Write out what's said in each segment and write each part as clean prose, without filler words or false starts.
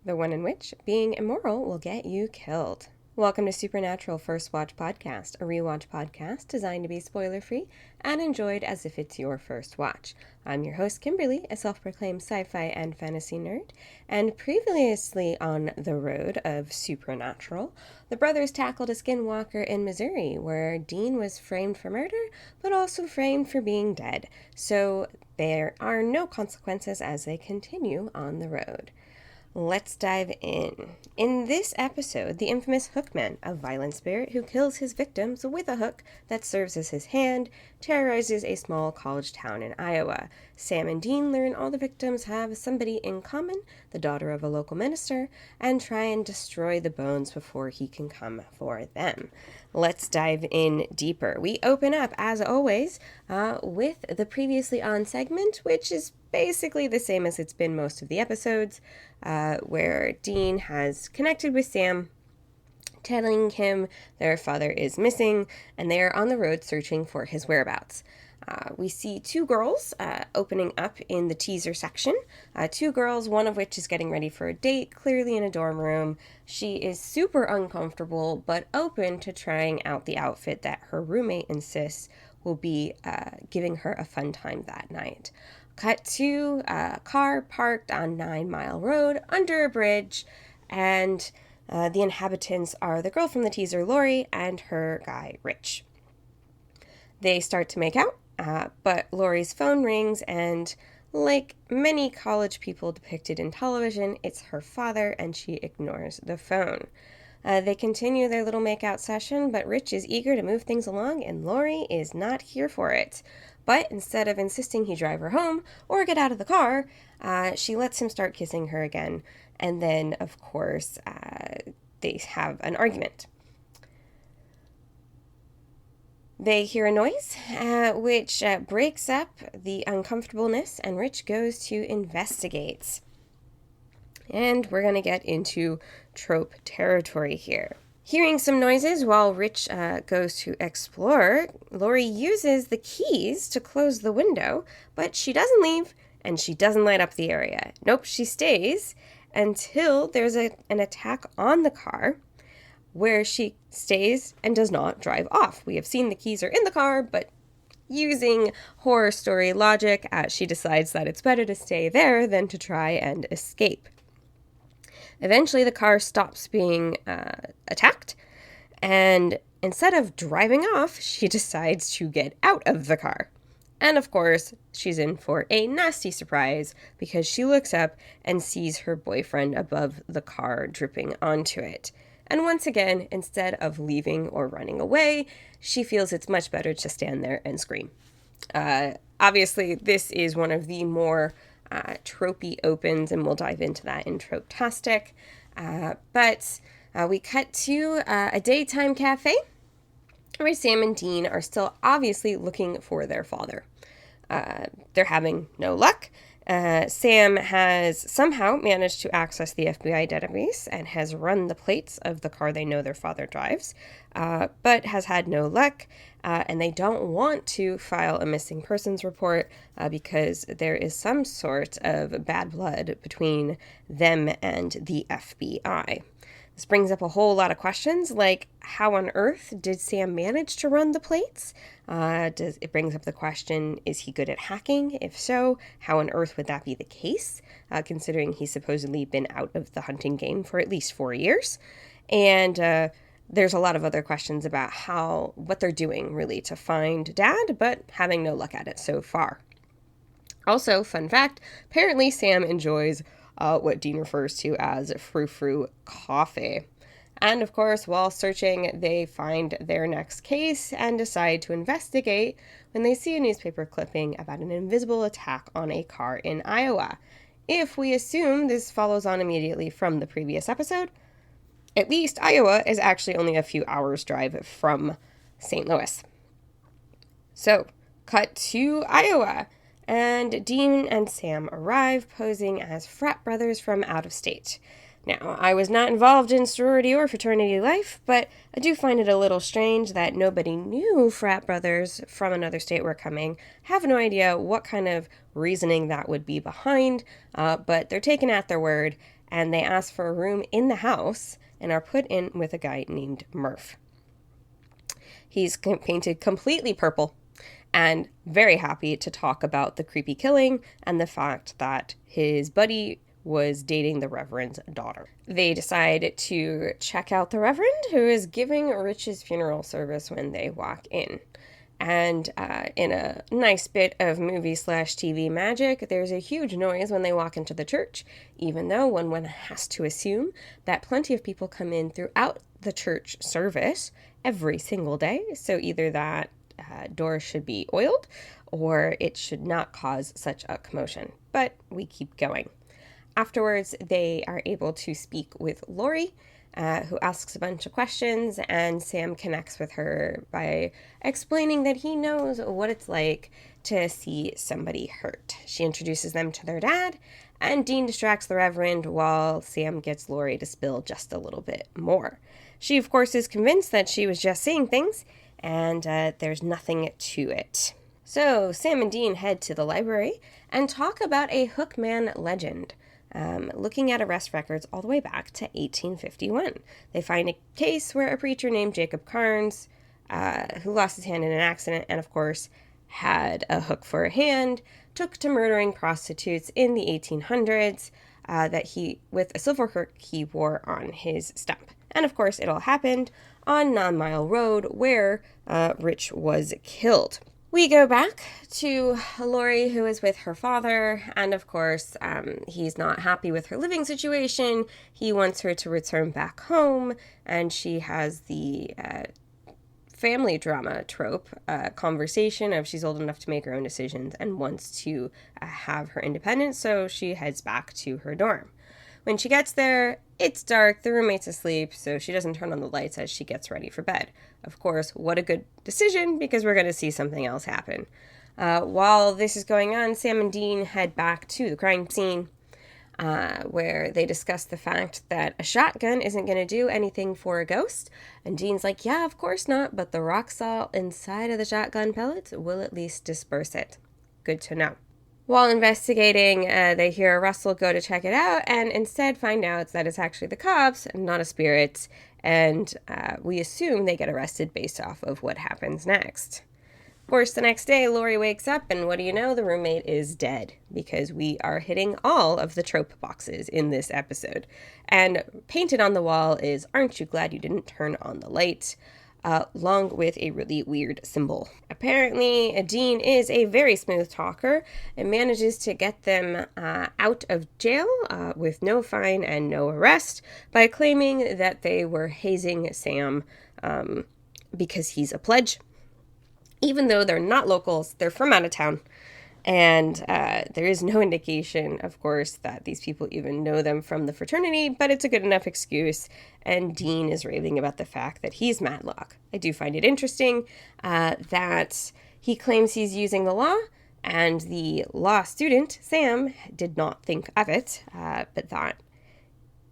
the one in which being immoral will get you killed. Welcome to Supernatural First Watch Podcast, a rewatch podcast designed to be spoiler-free and enjoyed as if it's your first watch. I'm your host, Kimberly, a self-proclaimed sci-fi and fantasy nerd, and previously on the road of Supernatural, the brothers tackled a skinwalker in Missouri, where Dean was framed for murder, but also framed for being dead, so there are no consequences as they continue on the road. Let's dive in. In this episode, the infamous Hookman, a violent spirit who kills his victims with a hook that serves as his hand, terrorizes a small college town in Iowa. Sam and Dean learn all the victims have somebody in common, the daughter of a local minister, and try and destroy the bones before he can come for them. Let's dive in deeper. We open up, as always, with the previously on segment, which is basically the same as it's been most of the episodes, where Dean has connected with Sam, telling him their father is missing, and they are on the road searching for his whereabouts. We see two girls opening up in the teaser section. Two girls, one of which is getting ready for a date, clearly in a dorm room. She is super uncomfortable, but open to trying out the outfit that her roommate insists will be giving her a fun time that night. Cut to a car parked on 9 Mile Road under a bridge, and the inhabitants are the girl from the teaser, Lori, and her guy, Rich. They start to make out, but Lori's phone rings, and like many college people depicted in television, it's her father, and she ignores the phone. They continue their little makeout session, but Rich is eager to move things along, and Lori is not here for it. But instead of insisting he drive her home or get out of the car, she lets him start kissing her again. And then, of course, they have an argument. They hear a noise, which breaks up the uncomfortableness, and Rich goes to investigate. And we're going to get into trope territory here. Hearing some noises while Rich goes to explore, Lori uses the keys to close the window, but she doesn't leave, and she doesn't light up the area. Nope, she stays until there's an attack on the car, where she stays and does not drive off. We have seen the keys are in the car, but using horror story logic, she decides that it's better to stay there than to try and escape. Eventually, the car stops being attacked, and instead of driving off, she decides to get out of the car. And of course, she's in for a nasty surprise because she looks up and sees her boyfriend above the car dripping onto it. And once again, instead of leaving or running away, she feels it's much better to stand there and scream. Obviously, this is one of the more tropey opens, and we'll dive into that in trope-tastic. But we cut to a daytime cafe where Sam and Dean are still obviously looking for their father. They're having no luck. Sam has somehow managed to access the FBI database and has run the plates of the car they know their father drives, but has had no luck, and they don't want to file a missing persons report because there is some sort of bad blood between them and the FBI. This brings up a whole lot of questions, like how on earth did Sam manage to run the plates? It brings up the question, is he good at hacking? If so, how on earth would that be the case, considering he's supposedly been out of the hunting game for at least 4 years? And there's a lot of other questions about what they're doing, really, to find Dad, but having no luck at it so far. Also, fun fact, apparently Sam enjoys what Dean refers to as frou-frou coffee. And of course, while searching, they find their next case and decide to investigate when they see a newspaper clipping about an invisible attack on a car in Iowa. If we assume this follows on immediately from the previous episode, at least Iowa is actually only a few hours' drive from St. Louis. So, cut to Iowa. And Dean and Sam arrive posing as frat brothers from out of state. Now, I was not involved in sorority or fraternity life, but I do find it a little strange that nobody knew frat brothers from another state were coming. Have no idea what kind of reasoning that would be behind, but they're taken at their word, and they ask for a room in the house and are put in with a guy named Murph. He's painted completely purple and very happy to talk about the creepy killing and the fact that his buddy was dating the Reverend's daughter. They decide to check out the Reverend, who is giving Rich's funeral service when they walk in. And in a nice bit of movie/TV magic, there's a huge noise when they walk into the church, even though one has to assume that plenty of people come in throughout the church service every single day. So either that door should be oiled or it should not cause such a commotion. But we keep going. Afterwards, they are able to speak with Lori, who asks a bunch of questions, and Sam connects with her by explaining that he knows what it's like to see somebody hurt. She introduces them to their dad, and Dean distracts the Reverend while Sam gets Lori to spill just a little bit more. She, of course, is convinced that she was just saying things, and there's nothing to it. So Sam and Dean head to the library and talk about a Hookman legend. Looking at arrest records all the way back to 1851. They find a case where a preacher named Jacob Carnes, who lost his hand in an accident and, of course, had a hook for a hand, took to murdering prostitutes in the 1800s with a silver hook he wore on his stump. And, of course, it all happened on 9 Mile Road where Rich was killed. We go back to Lori, who is with her father, and of course, he's not happy with her living situation. He wants her to return back home, and she has the family drama trope conversation of she's old enough to make her own decisions and wants to have her independence, so she heads back to her dorm. When she gets there, it's dark, the roommate's asleep, so she doesn't turn on the lights as she gets ready for bed. Of course, what a good decision, because we're going to see something else happen. While this is going on, Sam and Dean head back to the crime scene, where they discuss the fact that a shotgun isn't going to do anything for a ghost. And Dean's like, yeah, of course not, but the rock salt inside of the shotgun pellets will at least disperse it. Good to know. While investigating, they hear a rustle, go to check it out, and instead find out that it's actually the cops, not a spirit, and we assume they get arrested based off of what happens next. Of course, the next day, Lori wakes up, and what do you know? The roommate is dead, because we are hitting all of the trope boxes in this episode. And painted on the wall is, "Aren't you glad you didn't turn on the light?" Along with a really weird symbol. Apparently, Dean is a very smooth talker and manages to get them out of jail with no fine and no arrest by claiming that they were hazing Sam because he's a pledge. Even though they're not locals, they're from out of town. And there is no indication, of course, that these people even know them from the fraternity, but it's a good enough excuse. And Dean is raving about the fact that he's Matlock. I do find it interesting that he claims he's using the law, and the law student, Sam, did not think of it, but that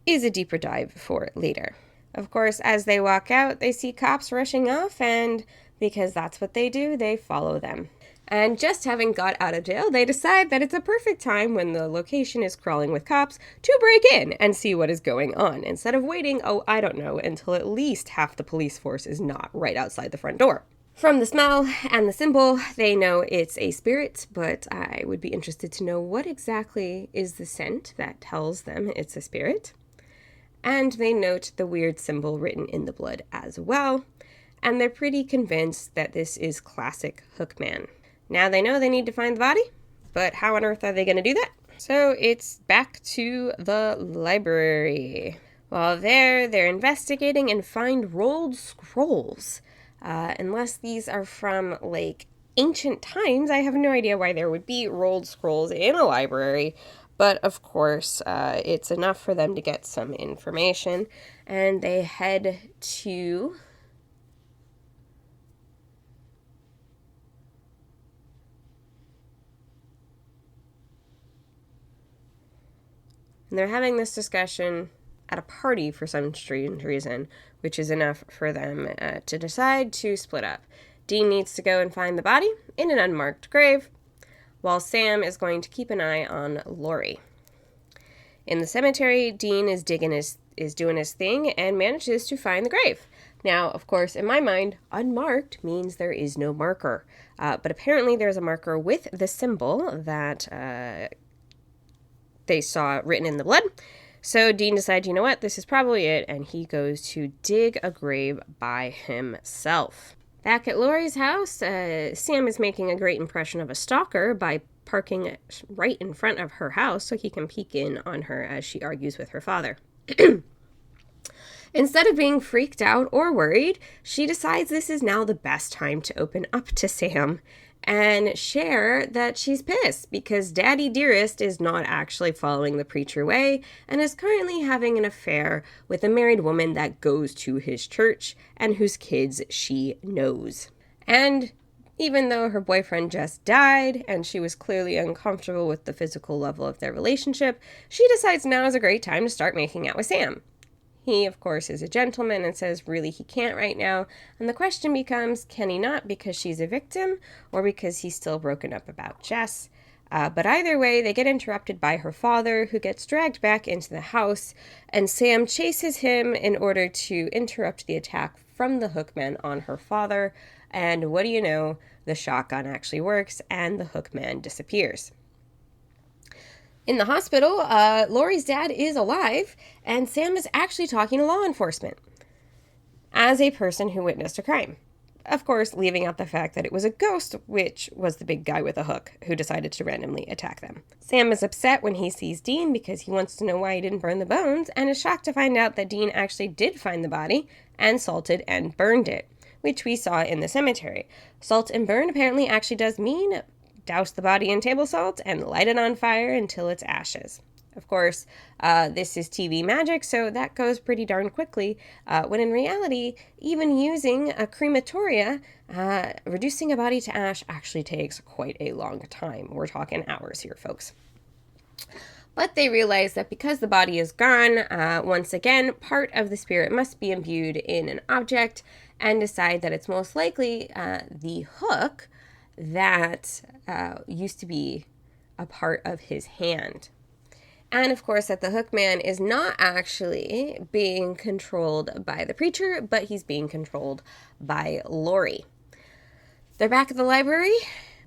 is a deeper dive for later. Of course, as they walk out, they see cops rushing off, and because that's what they do, they follow them. And just having got out of jail, they decide that it's a perfect time when the location is crawling with cops to break in and see what is going on, instead of waiting, until at least half the police force is not right outside the front door. From the smell and the symbol, they know it's a spirit, but I would be interested to know what exactly is the scent that tells them it's a spirit. And they note the weird symbol written in the blood as well, and they're pretty convinced that this is classic Hookman. Now they know they need to find the body, but how on earth are they going to do that? So it's back to the library. While they're investigating and find rolled scrolls. Unless these are from, ancient times, I have no idea why there would be rolled scrolls in a library. But, of course, it's enough for them to get some information. And they head to... And they're having this discussion at a party for some strange reason, which is enough for them to decide to split up. Dean needs to go and find the body in an unmarked grave, while Sam is going to keep an eye on Lori. In the cemetery, Dean is doing his thing and manages to find the grave. Now, of course, in my mind, unmarked means there is no marker. But apparently there's a marker with the symbol that they saw written in the blood. So Dean decides, you know what, this is probably it, and he goes to dig a grave by himself. Back at Lori's house, Sam is making a great impression of a stalker by parking right in front of her house so he can peek in on her as she argues with her father. Instead of being freaked out or worried, she decides this is now the best time to open up to Sam and share that she's pissed because Daddy Dearest is not actually following the preacher way and is currently having an affair with a married woman that goes to his church and whose kids she knows. And even though her boyfriend just died and she was clearly uncomfortable with the physical level of their relationship, she decides now is a great time to start making out with Sam. He, of course, is a gentleman and says really he can't right now, and the question becomes, can he not because she's a victim or because he's still broken up about Jess? But either way, they get interrupted by her father, who gets dragged back into the house, and Sam chases him in order to interrupt the attack from the Hookman on her father, and what do you know, the shotgun actually works, and the Hookman disappears. In the hospital, Lori's dad is alive, and Sam is actually talking to law enforcement as a person who witnessed a crime. Of course, leaving out the fact that it was a ghost, which was the big guy with a hook, who decided to randomly attack them. Sam is upset when he sees Dean because he wants to know why he didn't burn the bones, and is shocked to find out that Dean actually did find the body and salted and burned it, which we saw in the cemetery. Salt and burn apparently actually does mean douse the body in table salt and light it on fire until it's ashes. Of course, this is TV magic, so that goes pretty darn quickly, when in reality, even using a crematoria, reducing a body to ash actually takes quite a long time. We're talking hours here, folks. But they realize that because the body is gone, once again, part of the spirit must be imbued in an object, and decide that it's most likely the hook that used to be a part of his hand. And of course that the Hookman is not actually being controlled by the preacher, but he's being controlled by Lori. They're back at the library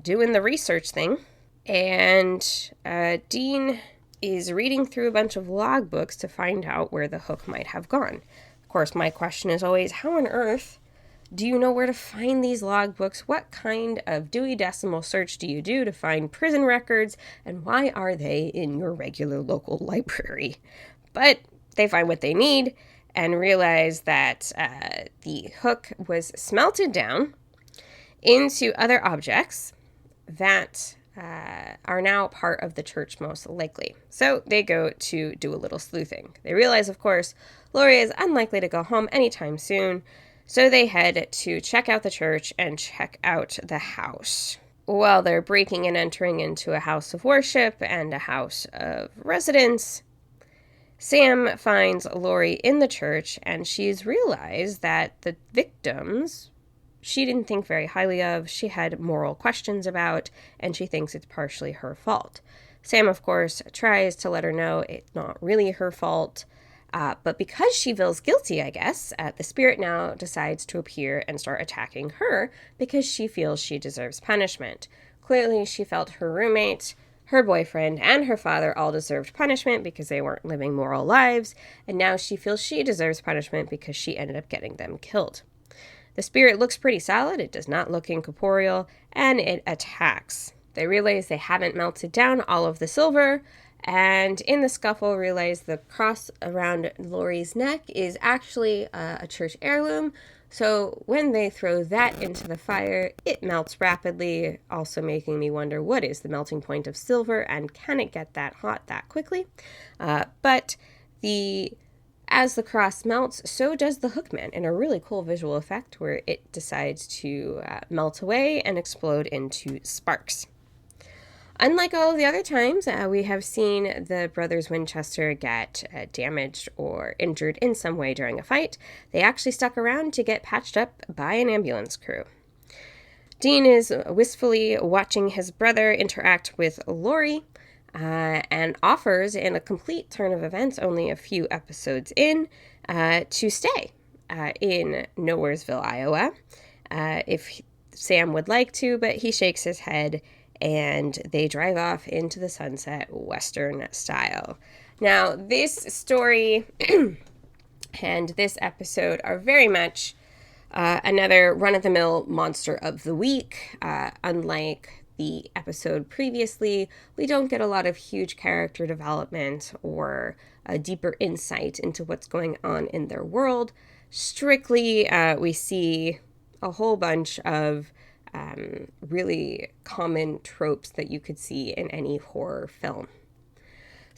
doing the research thing, and Dean is reading through a bunch of logbooks to find out where the hook might have gone. Of course, my question is always, how on earth do you know where to find these logbooks? What kind of Dewey Decimal search do you do to find prison records? And why are they in your regular local library? But they find what they need and realize that the hook was smelted down into other objects that are now part of the church most likely. So they go to do a little sleuthing. They realize, of course, Lori is unlikely to go home anytime soon. So they head to check out the church and check out the house. While they're breaking and entering into a house of worship and a house of residence, Sam finds Lori in the church, and she's realized that the victims she didn't think very highly of, she had moral questions about, and she thinks it's partially her fault. Sam, of course, tries to let her know it's not really her fault. But because she feels guilty, I guess, the spirit now decides to appear and start attacking her because she feels she deserves punishment. Clearly, she felt her roommate, her boyfriend, and her father all deserved punishment because they weren't living moral lives, and now she feels she deserves punishment because she ended up getting them killed. The spirit looks pretty solid, it does not look incorporeal, and it attacks. They realize they haven't melted down all of the silver, and in the scuffle realize the cross around Lori's neck is actually a church heirloom. So when they throw that into the fire, it melts rapidly, also making me wonder what is the melting point of silver and can it get that hot that quickly? But as the cross melts, so does the Hookman in a really cool visual effect where it decides to melt away and explode into sparks. Unlike all of the other times, we have seen the brothers Winchester get damaged or injured in some way during a fight. They actually stuck around to get patched up by an ambulance crew. Dean is wistfully watching his brother interact with Lori, and offers, in a complete turn of events only a few episodes in, to stay in Nowheresville, Iowa, if Sam would like to, but he shakes his head and they drive off into the sunset Western style. Now, this story and this episode are very much another run-of-the-mill monster of the week. Unlike the episode previously, we don't get a lot of huge character development or a deeper insight into what's going on in their world. Strictly, we see a whole bunch of really common tropes that you could see in any horror film.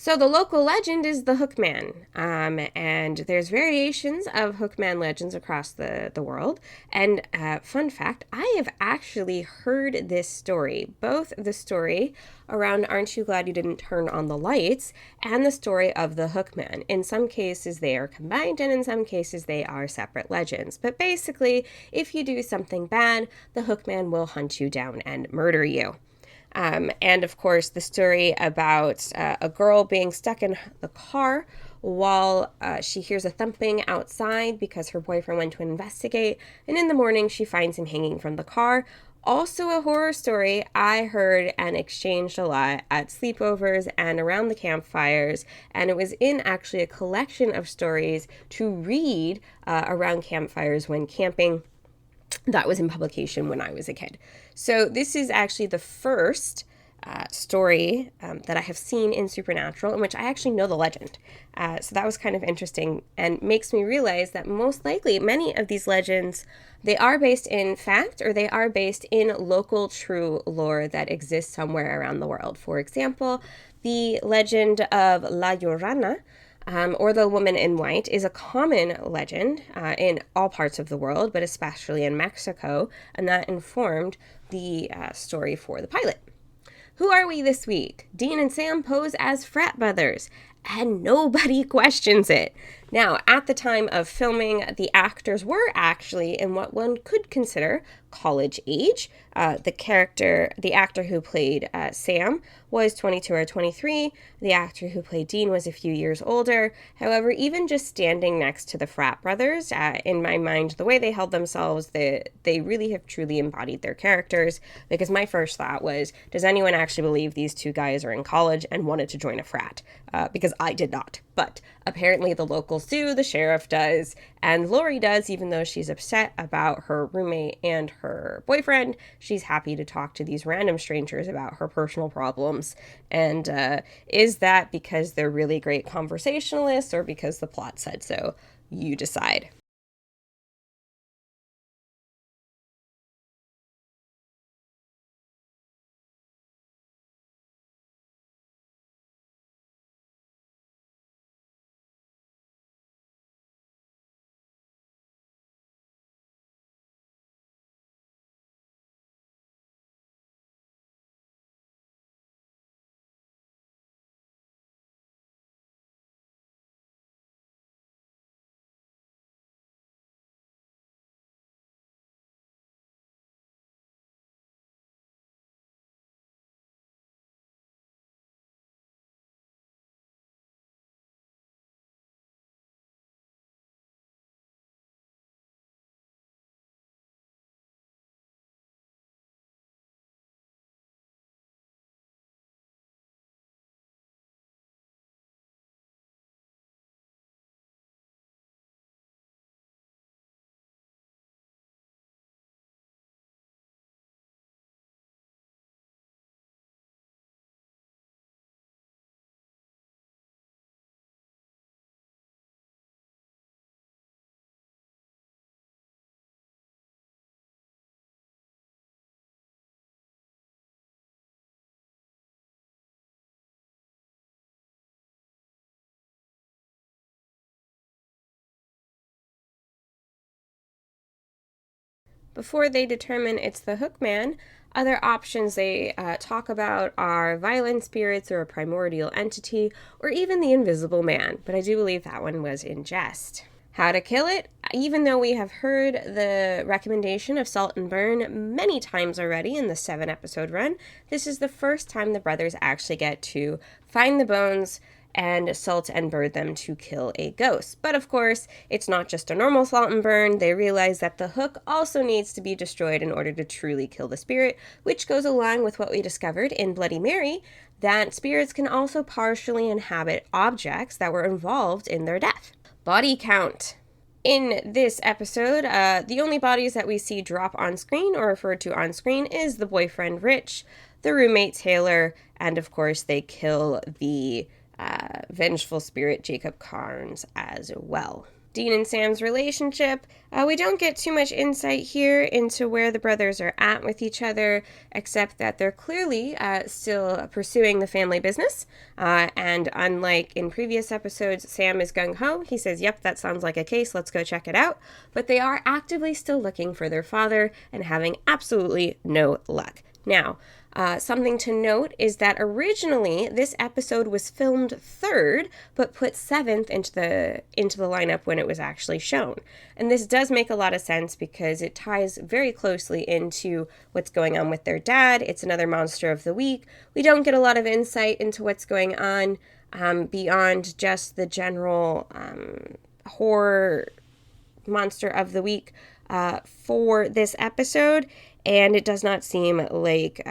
So the local legend is the Hookman, and there's variations of Hookman legends across the world. And fun fact, I have actually heard this story, both the story around Aren't You Glad You Didn't Turn on the Lights and the story of the Hookman. In some cases they are combined, and in some cases they are separate legends. But basically, if you do something bad, the Hookman will hunt you down and murder you. And of course, the story about a girl being stuck in the car while she hears a thumping outside because her boyfriend went to investigate. And in the morning, she finds him hanging from the car. Also a horror story I heard and exchanged a lot at sleepovers and around the campfires. And it was in actually a collection of stories to read around campfires when camping. That was in publication when I was a kid. So this is actually the first story that I have seen in Supernatural in which I actually know the legend. So that was kind of interesting and makes me realize that most likely many of these legends, they are based in fact or they are based in local true lore that exists somewhere around the world. For example, the legend of La Llorona, or the woman in white, is a common legend in all parts of the world, but especially in Mexico, and that informed the story for the pilot. Who are we this week? Dean and Sam pose as frat brothers, and nobody questions it. Now, at the time of filming, the actors were actually in what one could consider college age. The actor who played Sam was 22 or 23. The actor who played Dean was a few years older. However, even just standing next to the frat brothers, in my mind, the way they held themselves, they really have truly embodied their characters, because my first thought was, does anyone actually believe these two guys are in college and wanted to join a frat? Because I did not. But apparently the locals do, the sheriff does, and Lori does, even though she's upset about her roommate and her boyfriend. She's happy to talk to these random strangers about her personal problems. And is that because they're really great conversationalists or because the plot said so? You decide. Before they determine it's the Hookman, other options they talk about are violent spirits or a primordial entity, or even the Invisible Man, but I do believe that one was in jest. How to kill it? Even though we have heard the recommendation of salt and burn many times already in the 7-episode run, this is the first time the brothers actually get to find the bones and salt and burn them to kill a ghost. But of course, it's not just a normal salt and burn. They realize that the hook also needs to be destroyed in order to truly kill the spirit, which goes along with what we discovered in Bloody Mary, that spirits can also partially inhabit objects that were involved in their death. Body count. In this episode, the only bodies that we see drop on screen or referred to on screen is the boyfriend Rich, the roommate Taylor, and of course they kill the vengeful spirit Jacob Carnes as well. Dean and Sam's relationship, we don't get too much insight here into where the brothers are at with each other, except that they're clearly still pursuing the family business. And unlike in previous episodes, Sam is gung-ho. He says, yep, that sounds like a case. Let's go check it out. But they are actively still looking for their father and having absolutely no luck. Now, something to note is that originally this episode was filmed 3rd, but put 7th into the lineup when it was actually shown. And this does make a lot of sense because it ties very closely into what's going on with their dad. It's another monster of the week. We don't get a lot of insight into what's going on beyond just the general horror monster of the week for this episode. And it does not seem like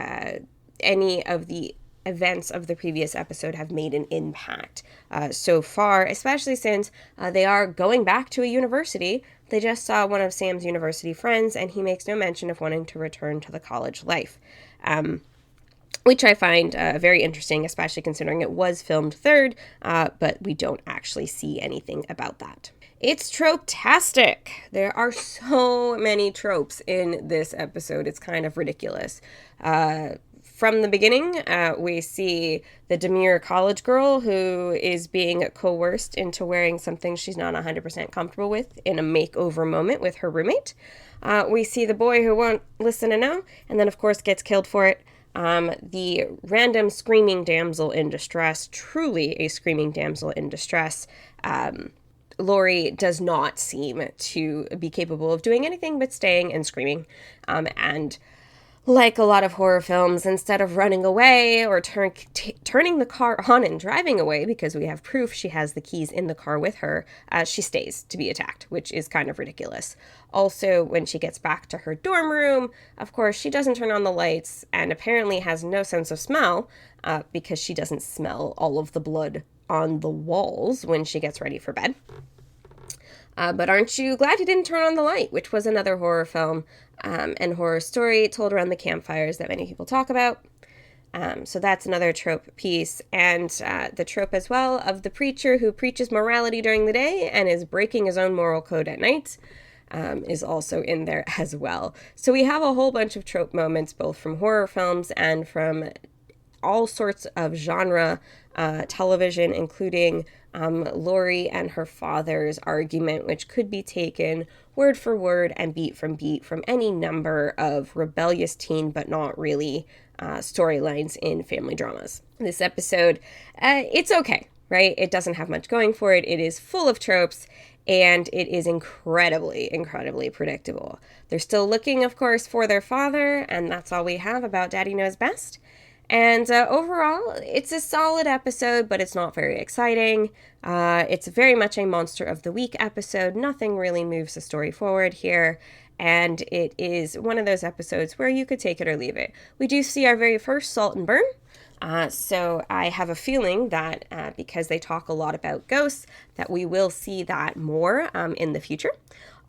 any of the events of the previous episode have made an impact so far, especially since they are going back to a university. They just saw one of Sam's university friends, and he makes no mention of wanting to return to the college life, which I find very interesting, especially considering it was filmed 3rd, but we don't actually see anything about that. It's trope-tastic. There are so many tropes in this episode. It's kind of ridiculous. From the beginning, we see the demure college girl who is being coerced into wearing something she's not 100% comfortable with in a makeover moment with her roommate. We see the boy who won't listen to no, and then of course gets killed for it. The random screaming damsel in distress, truly a screaming damsel in distress. Lori does not seem to be capable of doing anything but staying and screaming. And like a lot of horror films, instead of running away or turning the car on and driving away, because we have proof she has the keys in the car with her, she stays to be attacked, which is kind of ridiculous. Also, when she gets back to her dorm room, of course, she doesn't turn on the lights and apparently has no sense of smell because she doesn't smell all of the blood on the walls when she gets ready for bed. But aren't you glad you didn't turn on the light, which was another horror film and horror story told around the campfires that many people talk about. So that's another trope piece. And the trope as well of the preacher who preaches morality during the day and is breaking his own moral code at night is also in there as well. So we have a whole bunch of trope moments, both from horror films and from all sorts of genre television, including Lori and her father's argument, which could be taken word for word and beat from any number of rebellious teen but not really storylines in family dramas. This episode, it's okay, right? It doesn't have much going for it. It is full of tropes, and it is incredibly, incredibly predictable. They're still looking, of course, for their father, and that's all we have about Daddy Knows Best. And overall, it's a solid episode, but it's not very exciting. It's very much a Monster of the Week episode. Nothing really moves the story forward here. And it is one of those episodes where you could take it or leave it. We do see our very first Salt and Burn. So I have a feeling that because they talk a lot about ghosts, that we will see that more in the future.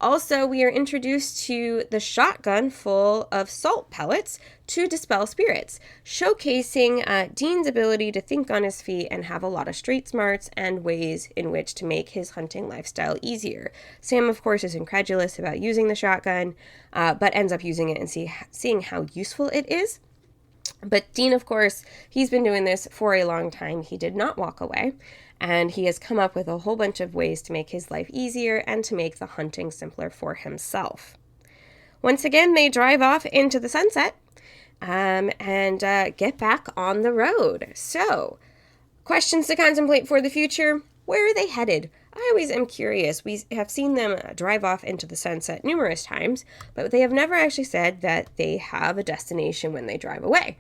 Also, we are introduced to the shotgun full of salt pellets to dispel spirits, showcasing Dean's ability to think on his feet and have a lot of street smarts and ways in which to make his hunting lifestyle easier. Sam, of course, is incredulous about using the shotgun, but ends up using it and seeing how useful it is. But Dean, of course, he's been doing this for a long time. He did not walk away. And he has come up with a whole bunch of ways to make his life easier and to make the hunting simpler for himself. Once again, they drive off into the sunset and get back on the road. So, questions to contemplate for the future. Where are they headed? I always am curious. We have seen them drive off into the sunset numerous times, but they have never actually said that they have a destination when they drive away.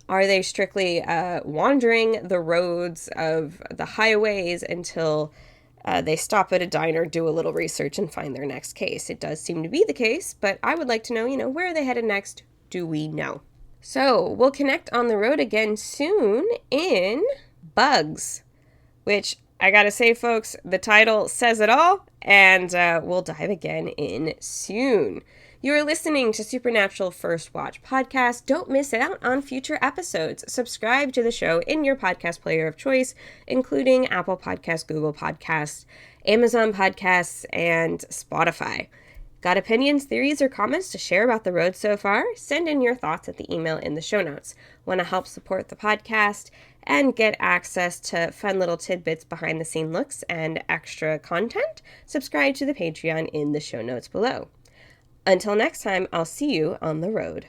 Are they strictly wandering the roads of the highways until they stop at a diner, do a little research, and find their next case? It does seem to be the case, but I would like to know, where are they headed next? Do we know? So we'll connect on the road again soon in Bugs, which I gotta say, folks, the title says it all, and we'll dive again in soon. You are listening to Supernatural First Watch Podcast. Don't miss out on future episodes. Subscribe to the show in your podcast player of choice, including Apple Podcasts, Google Podcasts, Amazon Podcasts, and Spotify. Got opinions, theories, or comments to share about the road so far? Send in your thoughts at the email in the show notes. Want to help support the podcast and get access to fun little tidbits, behind the scene looks, and extra content? Subscribe to the Patreon in the show notes below. Until next time, I'll see you on the road.